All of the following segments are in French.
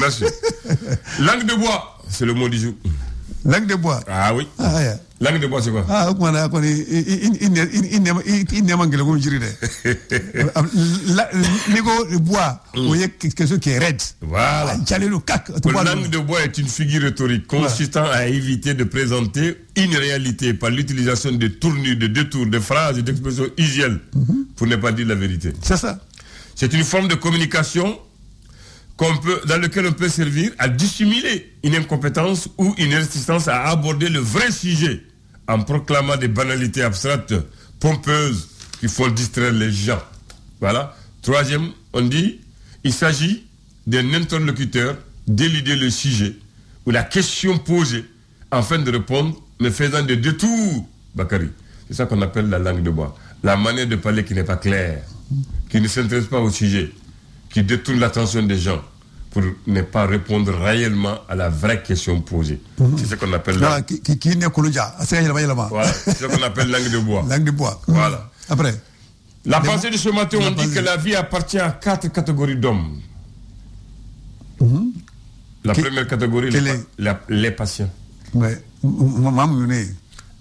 Merci. Langue de bois, c'est le mot du jour. Langue de bois. Ah oui. Ah, yeah. Langue de bois, c'est quoi? Ah, comment on dit, il n'y a pas de juré. Le bois, il y a quelque chose qui est raide. Voilà. La langue de bois est une figure rhétorique consistant à éviter de présenter une réalité par l'utilisation de tournures, de détours, de phrases et d'expressions usuelles pour ne pas dire la vérité. C'est ça. C'est une forme de communication dans lequel on peut servir à dissimuler une incompétence ou une résistance à aborder le vrai sujet en proclamant des banalités abstraites, pompeuses, qui font distraire les gens. Voilà. Troisième, on dit, il s'agit d'un interlocuteur d'éluder le sujet ou la question posée afin de répondre, mais faisant des détours. Bakary, c'est ça qu'on appelle la langue de bois. La manière de parler qui n'est pas claire, qui ne s'intéresse pas au sujet, qui détourne l'attention des gens pour ne pas répondre réellement à la vraie question posée. C'est ce qu'on appelle voilà, voilà, c'est ce qu'on appelle langue de bois. Langue de bois. Voilà. Après. La pensée de ce matin, on dit que la vie appartient à 4 catégories d'hommes. La première catégorie, les patients. Ouais.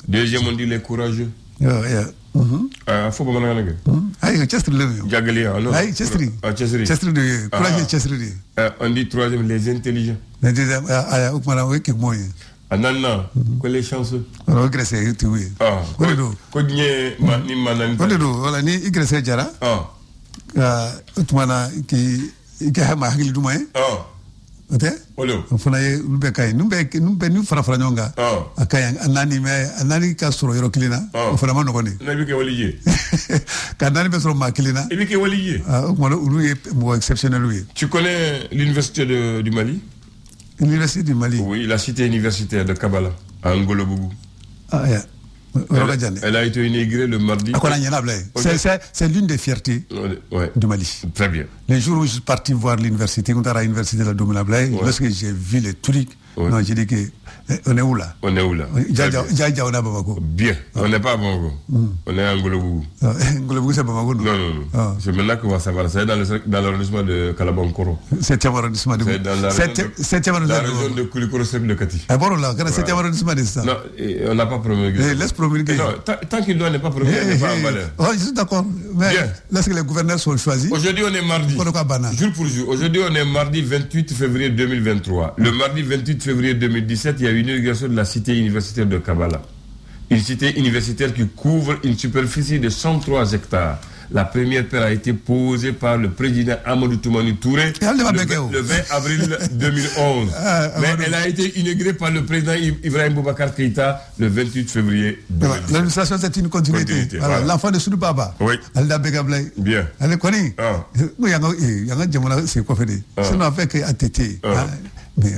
Deuxième, on dit les courageux. Faut pas m'en on dit troisième, les intelligents. Les chanceux. fana ye ulu bɛ ka ye numbe ni fara ɲɔgɔn kan a ka ɲi a naani ka sɔrɔ yɔrɔ kelen na o fana ma nɔgɔn de i bɛ kɛ wali ye ka naani bɛ sɔrɔ maa kelen na i bɛ kɛ wali ye o tuma olu ye mɔgɔ exceptionnel ye. Tu connais l'université du Mali? L'université du Mali? Oui, la cité universitaire de Kabbalah à Ngolo-Bougou. Ah yeah. Elle a été inaugurée le mardi. C'est l'une des fiertés du Mali. Très bien. Les jours où je suis parti voir l'université, quand on à l'université de la Domina Blay, lorsque j'ai vu les trucs, non, j'ai dit qu'on est où là? On est où là? Bien. On n'est pas à Bamako. On est à Ngolo-Bougou. Ngolo-Bougou, c'est Bamako? Non. C'est maintenant qu'on va savoir. C'est dans l'arrondissement de Kalabankoro. 7e arrondissement de C'est dans la région de Koulikoro-Sep de Kati. Ah bon, là, 7e arrondissement de ça. Non, on n'a pas promulgué. Laisse promulguer. Non, tant qu'il n'est pas promulgué, il n'est pas en valeur. Je suis d'accord. Mais lorsque les gouverneurs sont choisis. Aujourd'hui, on est mardi. Jour pour jour. Aujourd'hui, on est mardi 28 février 2023. Le mardi 28 février 2017, il y a eu une inauguration de la cité universitaire de Kabbalah. Une cité universitaire qui couvre une superficie de 103 hectares. La première pierre a été posée par le président Amadou Toumani Touré le 20 avril 2011. Mais elle a été inaugurée par le président Ibrahim Boubacar Keïta le 28 février 2017. L'administration, c'est une continuité. Voilà. L'enfant de Soudou Baba. Oui. Elle a bégablé. Bien. Elle est connue. Il y a un diamant, c'est quoi faire. Sinon, avec ATT. Mais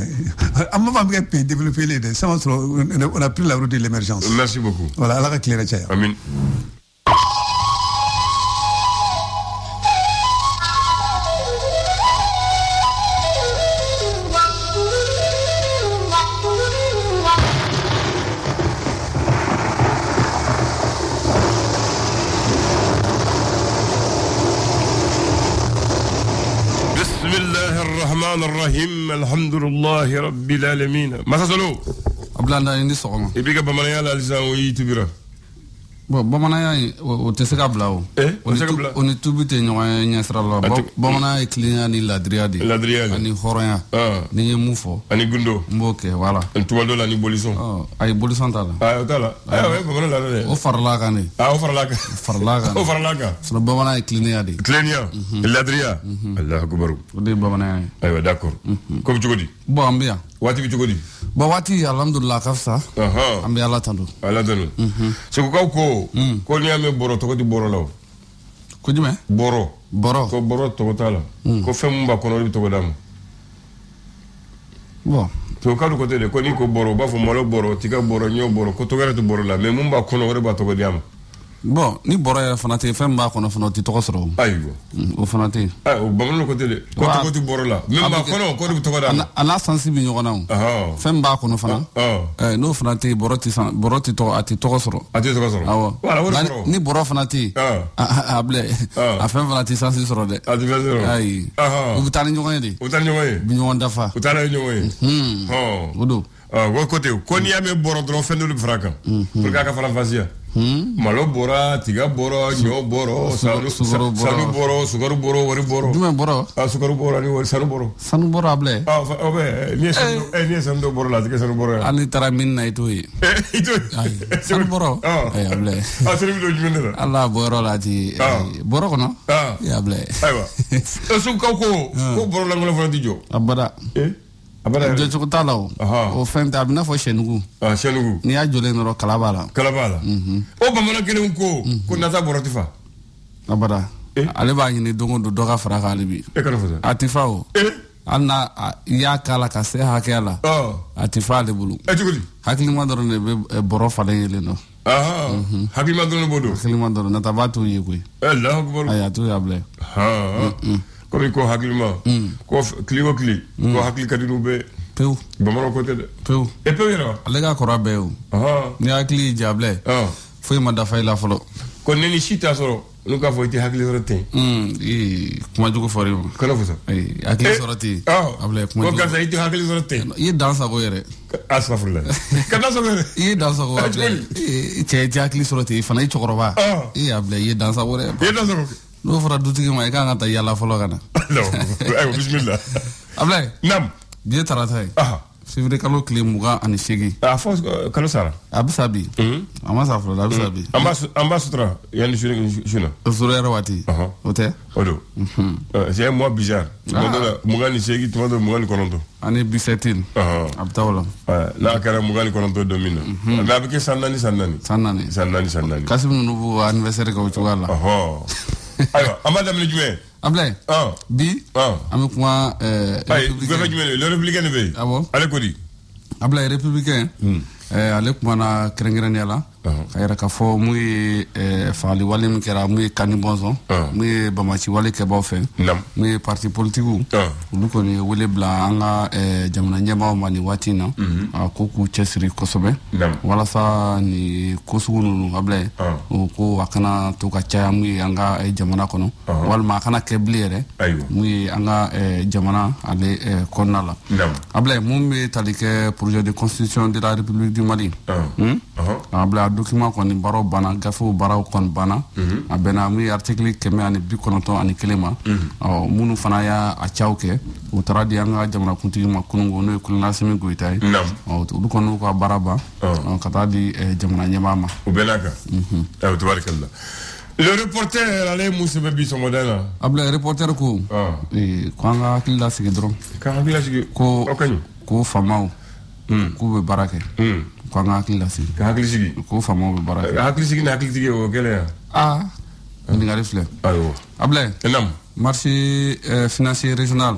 à un moment, on a développé les deux. On a pris la route de l'émergence. Merci beaucoup. Voilà, Allah a clairé. Amin. Rahim, alhamdulillahi rabbil alamin. Massa Solo. Ablanda indi sogoma. Et puis que Bamanaya la lisan oui tubira. Bon, Bamanaya o teseka blao. On est tout buté ñoy ñasra la. Bamanaya client ni ladriadi. Ani horoya. Ni mufo. Ani gundo. Mboke voilà. En tuwado la ni bolison. Ay bolison tala. Tala. Ouais, Bamanaya la. O farla kane. O farla. O farla. So Bamanaya client adi. Client. Ladria. Allah akbar. O de Bamanaya. Aywa d'accord. Comme tu dis. Bon ambia. Wati bi tugodi. Ba wati alhamdulillah kafsa. Ambi Allah tandu. Allah tandu. Se ko ni ame boro to ko di boro law. Ko dime? Boro. Ko boro to tala. Ko fem mba ko no bi to dam. Bon. To ka ko de ko ni ko boro ba fo molo boro tika boro nyo boro ko to gara to boro la mais mba ko no re ba to ko diam. Bon, ni bɔra fana tɛ fɛn b'a kɔnɔ fana tɛ tɔgɔ sɔrɔ. Ayiwa. O fana tɛ. O bamanan ko tɛ dɛ. Ko tɛ bɔra la. Même b'a kɔnɔ ko de bɛ tɔgɔ d'a. A n'a sansi bɛ ɲɔgɔn na o. Fɛn b'a kɔnɔ fana. N'o fana tɛ bɔrɔ tɛ tɔgɔ a tɛ tɔgɔ sɔrɔ. A tɛ tɔgɔ sɔrɔ. Awɔ. Ni bɔra fana tɛ yen. A bilɛ. A fɛn fana tɛ sansi sɔrɔ dɛ. A tɛ fɛn sɔrɔ. Ayi. U bɛ taa ni ɲɔgɔn ye de. U bɛ taa ni ɲɔgɔn ye. Bi ɲɔgɔn dafa. U taa ni ɲɔgɔn ye. O don. Ko côté ko n'i y'a mɛn bɔrɔ dɔrɔn fɛn dɔ de bɛ fara a kan. Pour que a ka fana fasiya. Malo bɔra, tiga bɔra, ɲɔ bɔra, sanu bɔra, sukaro bɔra, wari bɔra. Jumɛn bɔra? Sukaro bɔra ni wari sanu bɔra. Sanu bɔra a bilɛ. N'i ye sanu dɔ bɔra la a tɛ kɛ sanu bɔra yan. Hali n'i taara min na i t'o ye. I t'o ye. Sanu bɔra. A bilɛ. Sanu bɛ don jumɛn de la? Ala bɔyɔrɔ la ti bɔrɔ kɔnɔ. A bilɛ. Ayiwa. Sukaw ko bɔrɔ lankolon fana tɛ jɔ. Abada. Jɔcogo t'a la o. O fɛn tɛ a bɛ n'a fɔ sɛnugu. Sɛnugu. N'i y'a jɔlen dɔrɔn kala b'a la. Kala b'a la. O bamanan kelen ko nata bɔrɔ tɛ fa. Abada. Ale b'a ɲini don o don dɔ ka fara a kan hali bi. E kana fɔ sa. A tɛ fa o. Hali n'a y'a k'a la ka se hakɛya la. A tɛ fa ale bolo. Cogo di? Hakilima dɔrɔn de bɛ bɔrɔ falen yelen dɔn. Hakilima dɔrɔn de b'o don. Hakilima dɔrɔn nata b'a t'o ye koyi. Ayi a t'o ye a bilɛ. Komi ko hakilima. Ko tile o tile. Ko hakili ka di n'u bɛɛ. Pewu. Bamanan ko tɛ dɛ. Pewu. E pewu yɛrɛ wa? Ale ka kɔrɔ bɛɛ o. Ni hakili y'i ja bilɛ. Foyi ma dafa i la fɔlɔ. Ko ni si t'a sɔrɔ n'u k'a fɔ i tɛ hakili sɔrɔ ten. Kuma jugu fɔra i ma. Kana fɔ sa. Hakili sɔrɔ ten. A bilɛ kuma jugu. Ko karisa i tɛ hakili sɔrɔ ten. I ye dan sago yɛrɛ. Asafurula. Ka dan sago yɛrɛ. I ye dan sago. A bilɛ. Cɛ tɛ hakili sɔrɔ ten fana i cɛkɔrɔba. A bilɛ i ye dan sago dɛ. I ye dan sago. N'o fɔra dutigi ma i kan ka taa yala fɔlɔ ka na. Ayiwa bisimila. A bilɛ. Naam. Bi ye tarata ye. Février kalo tile 28. A fɔ kalo sara. A bɛ sa bi. A ma sa fɔlɔ la a bɛ sa bi. An b'a sutura yanni su na. Sura yɛrɛ waati. O tɛ. O don. C'est un mois bizarre. Tuma dɔ la 28 tuma dɔ 29. Ani 17. A bɛ taa o la. N'a kɛra 29 don min na. Mais a bɛ kɛ san 4 san 4. San 4. Kasimu ninnu b'o anniversaire kɛ o cogoya la. Ayiwa an b'a daminɛ jumɛn. Ablaye. Bi. An bɛ kuma. Ayi bɛɛ bɛ jumɛn le républicain de bɛ yen. Awɔ. Ale ko di. Ablaye républicain. Ale kumana kɛrɛnkɛrɛnnenya la. Ka yɛrɛ k'a fɔ mun ye fagali wale min kɛra mun ye kani bɔnsɔn. Mun ye bamaci wale kɛbaaw fɛ. Mun ye parti politigiw. Olu kɔni ye wele bila an ka jamana ɲɛmaaw ma nin waati in na. Ko k'u cɛsiri kosɛbɛ. Walasa nin ko sugu ninnu Ablaye. Ko a kana to ka caya mun ye an ka jamana kɔnɔ. Walima a kana kɛ bilen yɛrɛ. Mun ye an ka jamana ale kɔnɔna la. Ablaye mun bɛ tali kɛ projet de constitution de la République du Mali. Ablaye a document kɔni baaraw banna gafew baaraw kɔni banna. A bɛnna mun ye article 191 ma. Minnu fana y'a caw kɛ u taara di an ka jamanakuntigi ma kunungo n'o ye Kolonel Asimi Goyita ye. Olu kɔni y'u ka baara ban ka taa di jamana ɲɛmaa ma. U bɛɛ n'a kan. Ayiwa tabarikala. Le reporter ale mun sɛbɛn bi sɔgɔmada la. Ablaye reporter ko ko an ka hakili lasigi dɔrɔn. Ka hakili lasigi. Ko faamaw k'u bɛ baara kɛ. Ko an ka hakili lasigi. Ka hakili sigi. Ko faamaw bɛ baara kɛ. Hakili sigi ni hakilitigi o gɛlɛya. Ɲininkali filɛ. Ayiwa. Ablaye. Naam. Marché financier régional.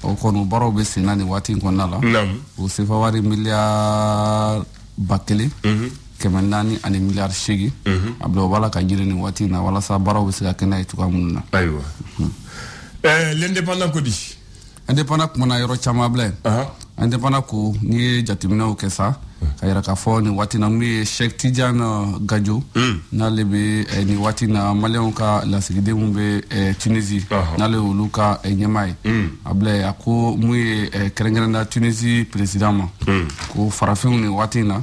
O kɔni baaraw bɛ sen na nin waati in kɔnɔna la. Naam. O sefa wari miliyari 1,000. 400 ani miliyari 8. Ablaye o b'a la ka ɲini nin waati in na walasa baaraw bɛ se ka kɛ n'a ye cogoya minnu na. Ayiwa. L'indépendant ko di. Indépendant kumana yɔrɔ caman Ablaye. Indépendant ko n'i ye jateminɛw kɛ sa ka yɛrɛ k'a fɔ nin waati na mun ye Cheikh Tidiane Gadio n'ale bɛ nin waati na maliyɛnw ka lasigidenw bɛ Tunisie n'ale y'olu ka ɲɛmaa ye. Ablaye a ko mun ye kɛrɛnkɛrɛnnenya Tunisie président ma ko farafinw nin waati in na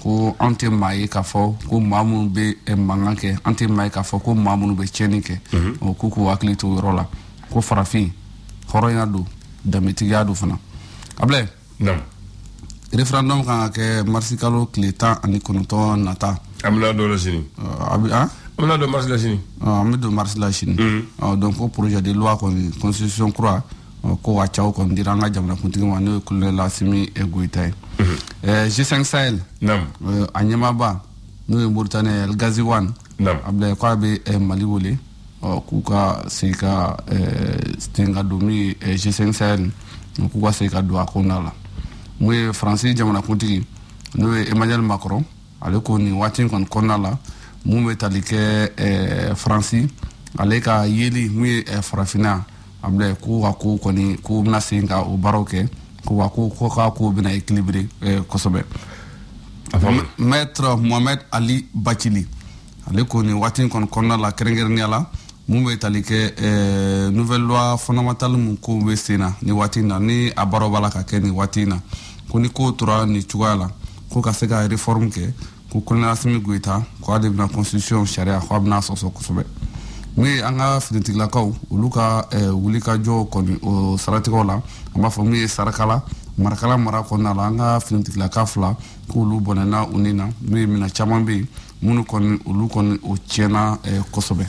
ko an tɛ maa ye k'a fɔ ko maa minnu bɛ mankan kɛ an tɛ maa ye k'a fɔ ko maa minnu bɛ tiɲɛni kɛ ko k'u hakili to o yɔrɔ la ko farafin hɔrɔnya don danbetigiya don fana. Ablaye. Référendum kan ka kɛ marisi kalo tile 19 nata. An bɛna don la sini. An bɛna don marisi la sini. An bɛ don marisi la sini. Donc ko projet de loi kɔni constitution kura ko a caw kɔni dira an ka jamanakuntigi ma n'o ye Kolonel Asimi Goyita ye. G5 Sahel. A ɲɛmaaba n'o ye Mauritanie El Ghaziwane. Ablaye ko a bɛ Mali wele k'u ka segin ka sen ka don min ye G5 Sahel k'u ka segin ka don a kɔnɔna la. Mun ye Faransi jamanakuntigi n'o ye Emmanuel Macron ale ko nin waati in kɔni kɔnɔna la mun bɛ tali kɛ Faransi ale ka yeli mun ye farafina abla ko wa ko kɔni ko bɛna sen ka o baaraw kɛ ko wa ko ka ko bɛna équilibrer kosɛbɛ. Maître Mohamed Ali Bathily ale ko ni waati kɔni kɔnɔna la kɛrɛnkɛrɛnnenya la mun bɛ tali kɛ nouvelle loi fondamentale mun ko bɛ sen na ni waati na ni a baaraw b'a la ka kɛ ni waati na ko ni ko tora ni cogoya la ko ka se ka réforme kɛ ko Colonel Assimi Goïta ko ale bɛna constitution sariya ko a bɛna sɔsɔ kosɛbɛ. Min an ka finitigilakaw olu ka wulikajɔ kɔni o saratigɛw la an b'a fɔ min ye sarakala marakala mara kɔnɔna la an ka finitigilaka fila k'olu bɔnɛna u ni na min mina caman bɛ yen minnu kɔni olu kɔni o tiɲɛna kosɛbɛ.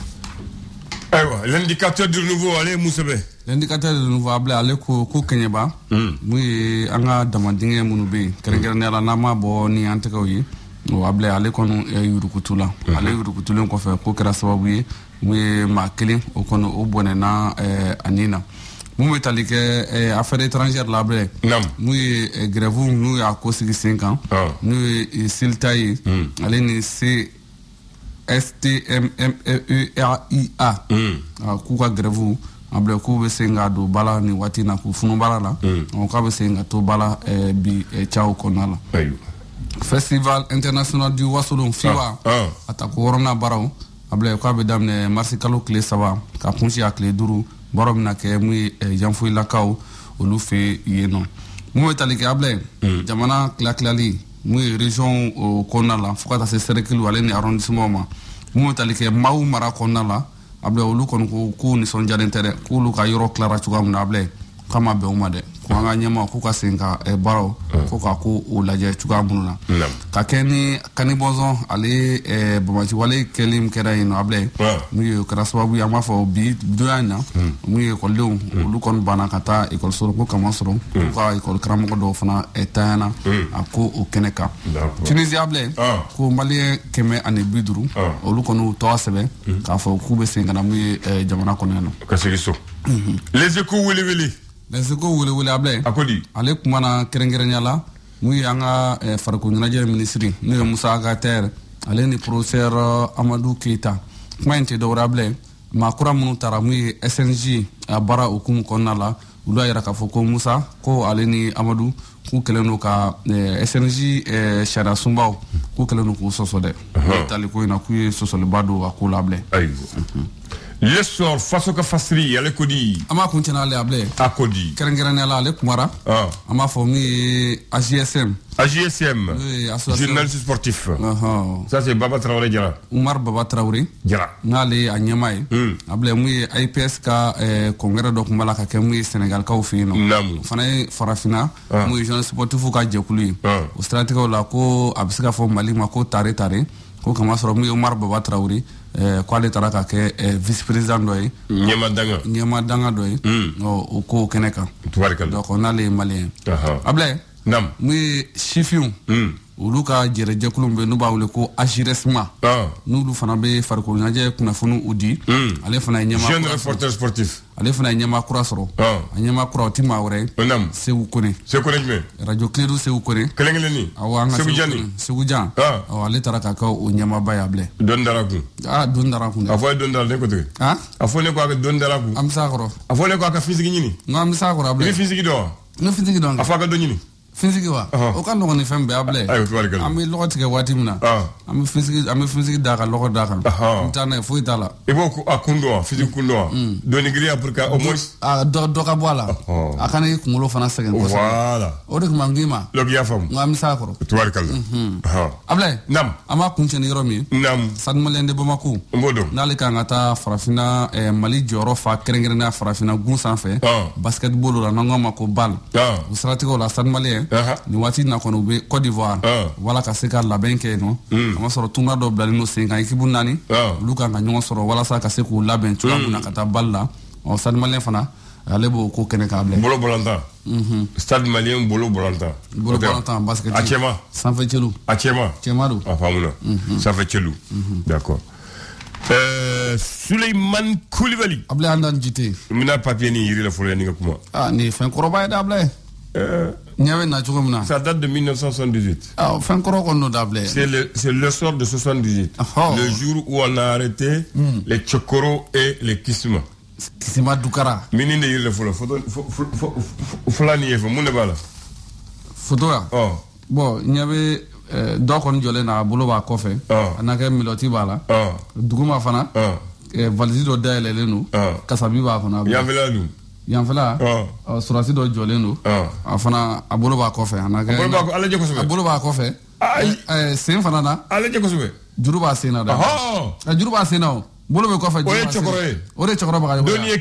Ayiwa l'indicateur du nouveau ale musɛbɛ. L'indicateur du nouveau abla ale ko kɛɲɛba mun ye an ka damadingɛ minnu bɛ yen kɛrɛnkɛrɛnnenya la n'an ma bɔ ni an tɛgɛw ye o abla ale kɔni yurukutu la ale yurukutulen kɔfɛ ko kɛra sababu ye mun ye maa kelen o kɔni o bɔnɛna ani na mun bɛ tali kɛ affaire étrangère la abla mun ye grève n'u y'a ko sigi sen kan n'u ye silita ye ale ni STMMEURIA k'u ka grève abla k'u bɛ sen ka don bala ni waati na k'u funu bala la k'a bɛ sen ka to bala bi caw kɔnɔna la. Festival international du Wassolon FIWA a ta ko wɔɔrɔnan baaraw abla k'a bɛ daminɛ marisi kalo tile 3 ka kunsi a tile 5 baaraw bɛna kɛ mun ye janfoyilakaw olu fɛ yen nɔ mun bɛ tali kɛ abla jamana tilatilali mun ye région kɔnɔna la fo ka taa se cercle ale ni arrondissement ma mun bɛ tali kɛ Maaw mara kɔnɔna la abla olu kɔni ko k'u nisɔndiyalen tɛ dɛ k'olu ka yɔrɔ tilara cogoya min na abla k'a ma bɛn o ma dɛ ko an ka ɲɛma k'u ka sen ka baaraw ko ka ko o lajɛ cogoya minnu na ka kɛ ni Kani Bɔnsɔn ale Bamaci wale kɛli min kɛra yen nɔ abla mun ye o kɛra sababu ye an b'a fɔ bi donya in na mun ye ekɔlidenw olu kɔni banna ka taa ekɔliso ko kama sɔrɔ k'u ka ekɔli karamɔgɔ dɔw fana tanyana a ko o kɛnɛ kan Tunisie abla ko maliyɛn 150 olu kɔni tɔgɔ sɛbɛn k'a fɔ k'u bɛ sen ka na mun ye jamana kɔnɔ yan nɔ ka segin so les échos wele les échos wele abla ale kuma na kɛrɛnkɛrɛnya la mun ye an ka farikolo ɲɛnajɛ minisiri n'o ye Musa Agater ale ni professeur Amadou Keita kuma in tɛ dɔwɛrɛ abla maa kura minnu taara mun ye SNJ a baara hukumu kɔnɔna la olu y'a jira k'a fɔ ko Musa ko ale ni Amadou k'u kɛlen don ka SNJ sariya sunbaw k'u kɛlen don k'u sɔsɔ dɛ tali ko in na k'u ye sɔsɔliba don a ko la abla. L'essor faso ka fasiri ale ko di ama kun tɛna ale abla a ko di kɛrɛnkɛrɛnnenya la ale kumara an b'a fɔ min ye AJSM journaliste sportif ça c'est Baba Traoré Jara Umar Baba Traoré Jara n'ale a ɲɛma ye abla mun ye IPS ka congrès dɔ kun b'a la ka kɛ mun ye Sénégalikaw fɛ yen nɔ o fana ye farafina mun ye journaliste sportif ka jɛkulu ye o siratigɛw la ko a bɛ se ka fɔ Mali ma ko tare ko kama sɔrɔ mun ye Umar Baba Traoré k'ale taara ka kɛ vice président dɔ ye ɲɛma danga dɔ ye o ko kɛnɛ kan donc n'ale ye maliyɛn abla mun ye sifinw olu ka jɛrɛjɛkulu bɛ n'u b'a wele ko AJRESMA n'olu fana bɛ farikolo ɲɛnajɛ kunnafoniw di ale fana ye ɲɛma jeune reporter sportif ale fana ye ɲɛma kura sɔrɔ a ɲɛma kura o ti maa wɛrɛ ye Seku Kone jumɛn radio Cledu Seku Kone kelen awɔ an ka Seku Jan ale taara ka kɛ o ɲɛmaba ye abla don dara kun don dara kun a fɔ ye don dara ne ko ten a fɔ ne ko a ka don dara kun an bɛ s'a kɔrɔ a fɔ ne ko a ka finsigi ɲini an bɛ s'a kɔrɔ abla i bɛ finsigi dɔn ne finsigi dɔn a fɔ a ka don ɲini finsigi wa o ka nɔgɔn ni fɛn bɛɛ abla an bɛ lɔgɔ tigɛ waati min na an bɛ finsigi d'a kan lɔgɔ d'a kan n t'a n'a ye foyi t'a la i b'o a kun dɔn finsigi kun dɔn doni giriya pour que au moins dɔ ka bɔ a la a kana i kunkolo fana sɛgɛn kosɛbɛ o de tuma n k'i ma lɔg y'a faamu n ko an bɛ s'a kɔrɔ tubarikala abla an b'a kun cɛ ni yɔrɔ min ye Stade Malien de Bamako n b'o dɔn n'ale kan ka taa farafina Mali jɔyɔrɔ fa kɛrɛnkɛrɛnnenya farafina gun sanfɛ basketball la n'an k'a ma ko BAL o siratigɛw la Stade Malien ni waati na kɔni u bɛ Côte d'Ivoire wala ka se ka labɛn kɛ yen nɔ a ma sɔrɔ tournoi dɔ bilalen don sen kan équipe 4 olu kan ka ɲɔgɔn sɔrɔ walasa ka se k'u labɛn cogoya min na ka taa BAL la Stade Malien fana ale b'o ko kɛnɛ kan abla bolo bɔlɔntan Stade Malien bolo bɔlɔntan basket a cɛma sanfɛ cɛlu a cɛma don a faamuna sanfɛ cɛlu d'accord Souleymane Koulibaly abla an dan jite n bɛna papier ni yiri la fɔlɔ yanni ka kuma ni fɛn kɔrɔba ye dɛ abla Ça date de 1978. C'est le soir de 78. Le jour où on a arrêté les Chokoro et les Kisima. Kisima Dukara. Mini ne yirle photo fulani yefo mun bala. Photo ya. Bon, il y avait donc on jolé na bolo ba kofe. Anaka miloti bala. Duguma fana. Valisi do dele lenu. Kasabi ba fana. Yavela lu. Yanfala surasi do joleno afana abolo ba kofe anaka abolo ba ala je ko sube abolo ba kofe sen fana na ala je ko sube juru ba sena da juru ba sena bolo be kofe o re chokoro ba doni e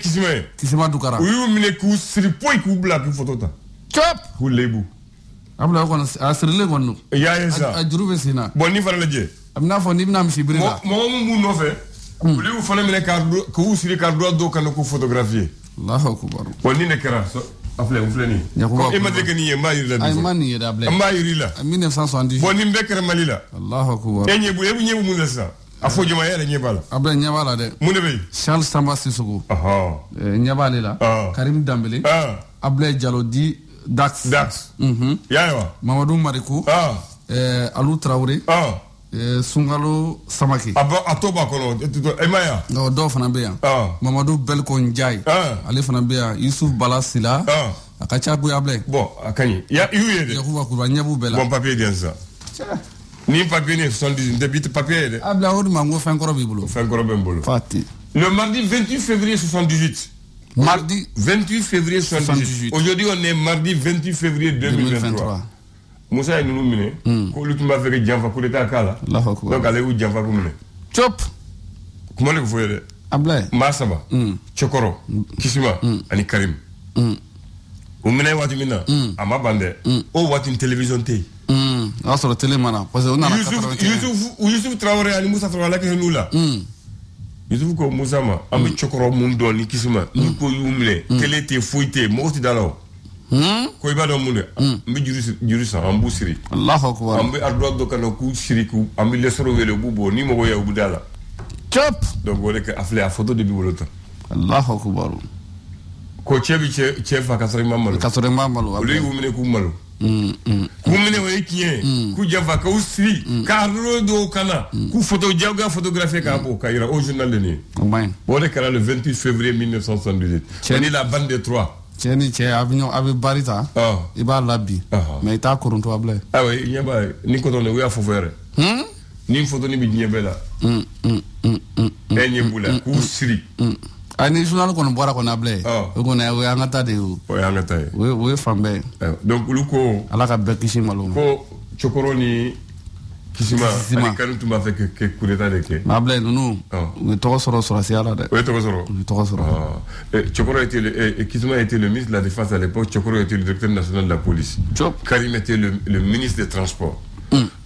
kisima dukara uyu mine ku siri poi ku bla ku photo ta chop ku lebu abla ko asirile gonu ya esa juru be sena boni fara la je amna fo ni bina msi brila mo no fe uli u fana mine ka ku siri ka do kan ko photographier Allahu akbar. Boni ne kera so afle ufleni. Ko imade ke ni mba yiri la. Ay mani yeda able. Mba yiri la. 1978. Boni mbekere malila. Allahu akbar. Enye bu ebu nyebu mun sa. Afo joma yele nyebala. Able nyebala de. Mun be. Charles Samba Sissoko. Nyebale la. Karim Dambele. Able Jalodi Dax. Yawa. Mamadou Marikou. Alou Traoré. Sungalo Samaki. Atoba kono emaya. No do fana be yan. Mamadou Belko Ndiaye. Ale fana be yan. Youssouf Balasila. Akacha Bouyable. Bon, akani. Ya yuyede. Yakuba Kuba Nyabu Bela. Bon papier bien ça. Ni papier ni 70 débit papier. Abla Oud Mango fin koro bibolo. Fin koro bembolo. Fati. Le mardi 28 février 78. Mardi 28 février 78. Aujourd'hui on est mardi 28 février 2023. Moussa est nous miné. Ko lutumba feke jamfa coup d'état kala. Donc allez où jamfa kumene. Chop. Comment le foyer de? Ablay. Masaba. Chokoro. Kisima. Ani Karim. Umene wati mina. Ama bande. O wati une télévision té. Sur la télé mana. Parce que on a Youssouf Traoré ani Moussa Traoré ke nous là. Youssouf ko Moussa ma. Ami Chokoro mundo ni Kisima. Ni ko yumle. Télé té fouité. Moti dalo. Ko ibado munde mbi juri sa ambu siri Allahu akbar ambi ardo do kana ku siriku ambi lesoro wele bubo ni mo ya ubudala chop donc wole ke afle a photo de bibolota Allahu akbar ko chebi chefa kasari mamalo ole umine ku malo kumine wole kiye ku java ka usiri ka ardo do kana ku photo jawga photographier ka bo ka ira au journal de ni wole kala le 28 février 1978 ni la bande de 3 Cheni che avion abi barita iba labi mais ta kurunto able ah oui nyaba ni ko don we afofere ni photo ni bi nyebela nyebula ku siri ani journal ko no bora ko na able ko na we angata de o angata we fambe donc luko alaka bekishi malo ko chokoro ni Kisima ani kanu tuma fait que coup d'état de ke able nous we to soro siala de we to soro Chokoro était Kisima était le ministre de la Défense à l'époque. Chokoro était le directeur national de la police. Karim était le ministre des Transports.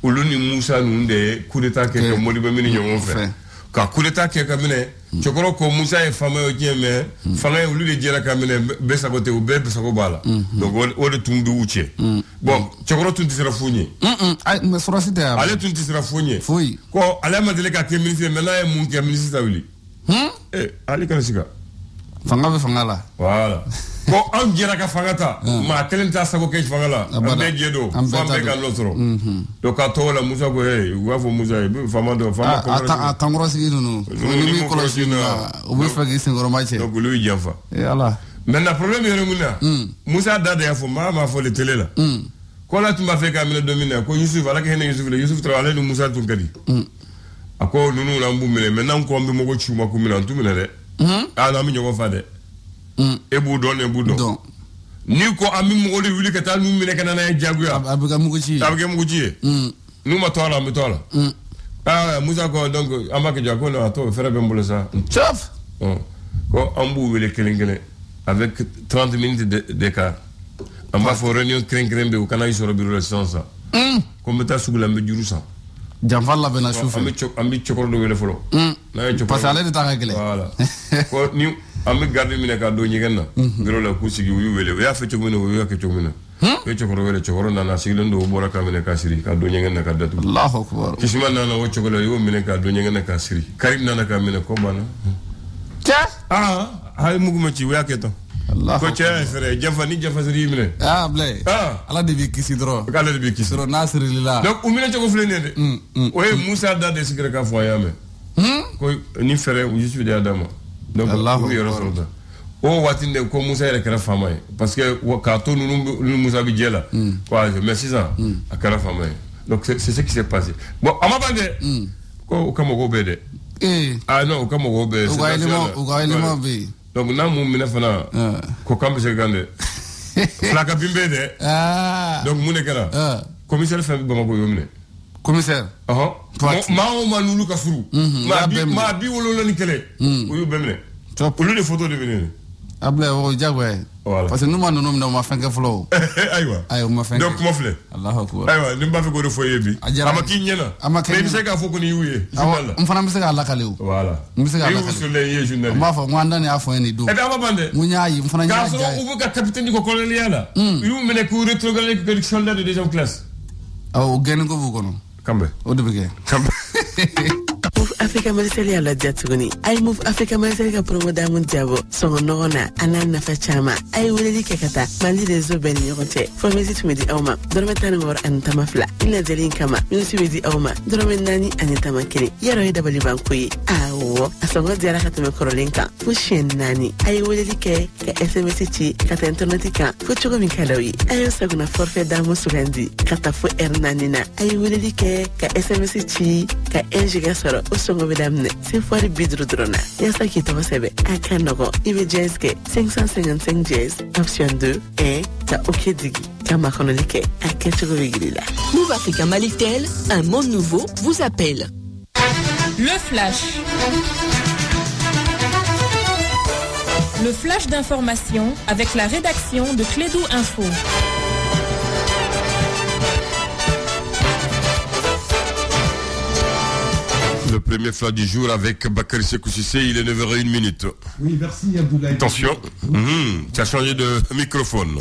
Uluni Moussa Nunde coup d'état que Modibo Mini ont fait. Car coup d'état que Kamene Chokoro ko Moussa est fameux au Diemé, fallait au lieu de dire à Kamene Bessagote ou Bessagobala. Donc on est tout douché. Bon, Chokoro tout sera fouillé. Mais sur la cité allez tout sera fouillé. Fouille. Ko allez me dire que ministre maintenant est mon qui ministre Saouli. Allez Kansika. Fangala. Voilà. Ko an gira ka fangata ma kelen ta sago ke fangala ambe jedo fambe ka lotro do ka to la musa ko wa fo musa fama do fama ko tangro sigi no ni mi ko sina o be fagi singoro mache donc lui jafa et ala maintenant problème yere muna musa dada ya fo ma fo le télé là ko la tumba fe ka mele dominer ko Youssouf ala ke hene Youssouf travailler no musa tun kadi ako nunu la mbu mele maintenant ko mbe moko chuma ko mele ntumele de na mi nyoko fa de ebu don ni ko ami mo le wuli ka ta nu mine kana na jaguya abuga muguchi nu ma tola mi tola musa ko donc amaka jago na to fere be mbolo sa chef ko ambu wele kelengele avec 30 minutes d'écart amba fo réunion kren be kana isoro biro le sansa comme ta sugula me jurusa jamfalla bena chauffeur ambi chokoro do wele folo na chokoro parce aller de ta règle voilà ko ni ambi garde mine ka do nyigenna biro la ku sigi wu wele ya fe chokmene wu ya ke chokmene ke chokoro wele chokoro na siglen do bora ka mine ka siri ka do nyigenna ka datu Allahu akbar kisima na wo chokolo yo mine ka do nyigenna ka siri karim na ka mine ko bana hay muguma ci ya ke to ko tiya fere jafani jafasri mine blay ala de bi kisidro kala de bi kisidro nasri lila donc umine ko flene de oye Moussa da de sikre ka fo yame ko ni fere je suis de adama donc Allahu akbar o watinde ko Moussa ere kala famay parce que ka to nu Moussa bi jela quoi mais 6 ans akala famay donc c'est ce qui s'est passé bon amabande ko kamoko bede non kamoko bede ugailimo be donc na mu mina fana ko kambe se gande flaka bimbe de donc mu ne kala commissaire fa bamako yomine commissaire ma nulu ka furu ma bi wolo lani kele uyu bemne ulu de photo de venir Abla o jagwe parce que nous ma nonom na ma fenke flow aywa ma fenke donc mo fle Allahu akbar aywa nimba fe ko do foyer bi amaki nyena mais bi se ka foko ni wuye journal on fana bi se ka lakalew voilà mi se ka lakalew sur les journal ma fa ngwanda ni afo ni do e ba bande mu nyaayi mu fana nyaayi ka so ubu ka capitaine ko colonel la yu mene ko retrograde ko soldat de deuxième classe o gen ko bu kono kambe o de bege kambe Move Africa Mariseli ala jatuguni. Ay Move Africa Mariseli ka promo Diamond Diabo. Songo nogona anan na fachama. Ay wuleli kekata. Mali rezo beni yokote. Formesi tumedi awma. Dorome tani ngor anitama fla. Ina zelin kama. Minusi wedi awma. Dorome nani anitama kini. Yaro hida bali bankuyi. Awo. Asongo diara katame korolinka. Fushen nani. Ay wuleli ke. Ka SMS chi. Kata interneti ka. Fuchugo minkalawi. Ayo saguna forfait damo sugandi. Kata fu ernanina. Ay wuleli ke. Ka SMS chi. Ka 1 giga soro. Usongo bidamne. C'est foire bidru drona. Yasa ki to sebe. Akanogo. Ibe JSK 555 JS. Option 2. Et ta ok digi. Kama konolike. Akechugo vigilila. Move Africa Malitel, un monde nouveau vous appelle. Le flash. Le flash d'information avec la rédaction de Clédou Info. Le premier flash du jour avec Bakary Sékou Cissé, il est 9h01. Oui, merci Abdoulaye. Attention, tu as changé de microphone.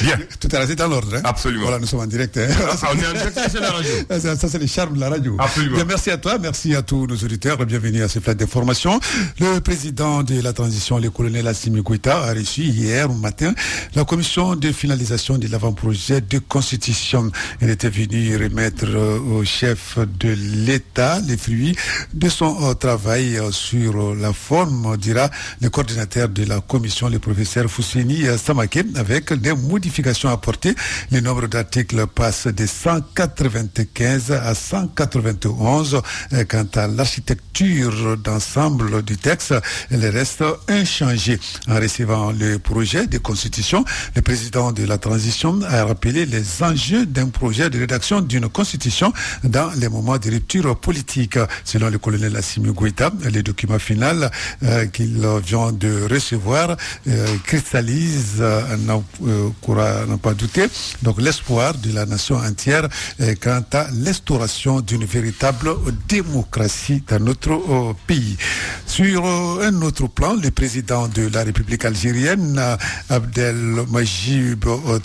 Bien. Tout à l'heure, c'est dans l'ordre. Hein? Absolument. Voilà, nous sommes en direct. Hein? On est en direct, c'est la radio. Ça, c'est le charme de la radio. Absolument. Bien, merci à toi, merci à tous nos auditeurs. Bienvenue à ce flash d'information. Le président de la transition, le colonel Assimi Goïta, a reçu hier matin la commission de finalisation de l'avant-projet de constitution. Il était venu remettre au chef de l'État les fruits de son travail sur la forme, dira le coordinateur de la commission, le professeur Fousseni Samake, avec des modifications apportées. Le nombre d'articles passe de 195 à 191. Quant à l'architecture d'ensemble du texte, elle reste inchangée. En recevant le projet de constitution, le président de la transition a rappelé les enjeux d'un projet de rédaction d'une constitution dans les moments de rupture politique. Selon le colonel Assimi Goïta, le document final qu'il vient de recevoir cristallise, n'en pas douter, donc l'espoir de la nation entière quant à l'instauration d'une véritable démocratie dans notre pays. Sur un autre plan, le président de la République algérienne, Abdelmajid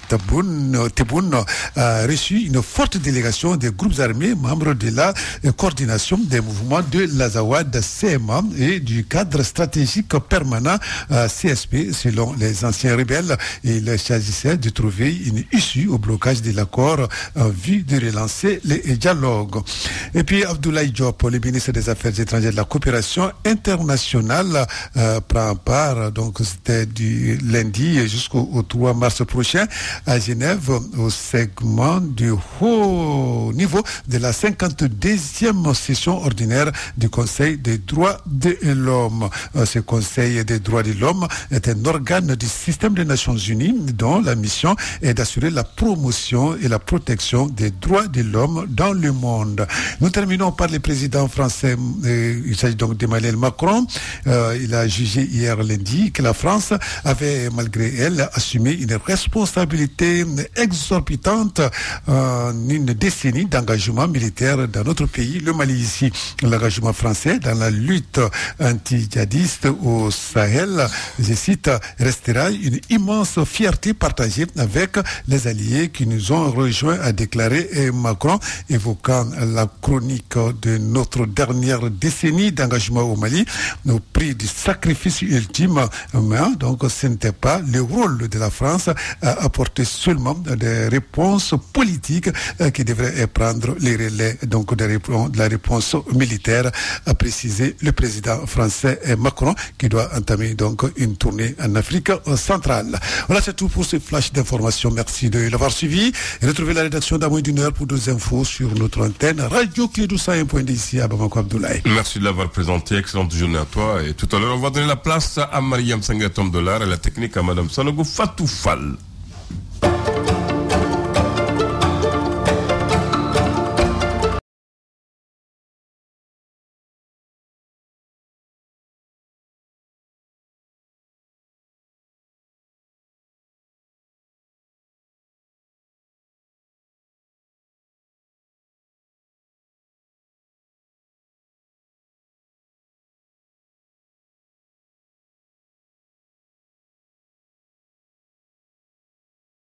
Tebboune, a reçu une forte délégation des groupes armés membres de la coordination des mouvements de l'Azawad CMA et du cadre stratégique permanent CSP. Selon les anciens rebelles, il s'agissait de trouver une issue au blocage de l'accord en vue de relancer les dialogues. Et puis Abdoulaye Diop, le ministre des Affaires étrangères et de la coopération internationale, prend part, donc c'était du lundi jusqu'au 3 mars prochain à Genève au segment du haut niveau de la 52e session ordinaire du Conseil des droits de l'homme. Ce Conseil des droits de l'homme est un organe du système des Nations Unies dont la mission est d'assurer la promotion et la protection des droits de l'homme dans le monde. Nous terminons par le président français, il s'agit donc d'Emmanuel Macron. Il a jugé hier lundi que la France avait, malgré elle, assumé une responsabilité exorbitante en une décennie d'engagement militaire dans notre pays, le Mali ici. l'engagement français dans la lutte anti-djihadiste au Sahel, je cite, restera une immense fierté partagée avec les alliés qui nous ont rejoints, a déclaré Macron, évoquant la chronique de notre dernière décennie d'engagement au Mali, au prix du sacrifice ultime. Mais donc ce n'était pas le rôle de la France à apporter seulement des réponses politiques qui devraient prendre les relais donc de la réponse militaire, a précisé le président français Macron, qui doit entamer donc une tournée en Afrique centrale. Voilà, c'est tout pour ce flash d'information. Merci de l'avoir suivi. Et retrouvez la rédaction d'à moins d'une heure pour d'autres infos sur notre antenne Radio Clédou 101.d ici à Bamako Abdoulaye. Merci de l'avoir présenté. Excellente journée à toi. Et tout à l'heure, on va donner la place à Mariam Sangatom Dollar et la technique à Madame Sanogo Fatoufal.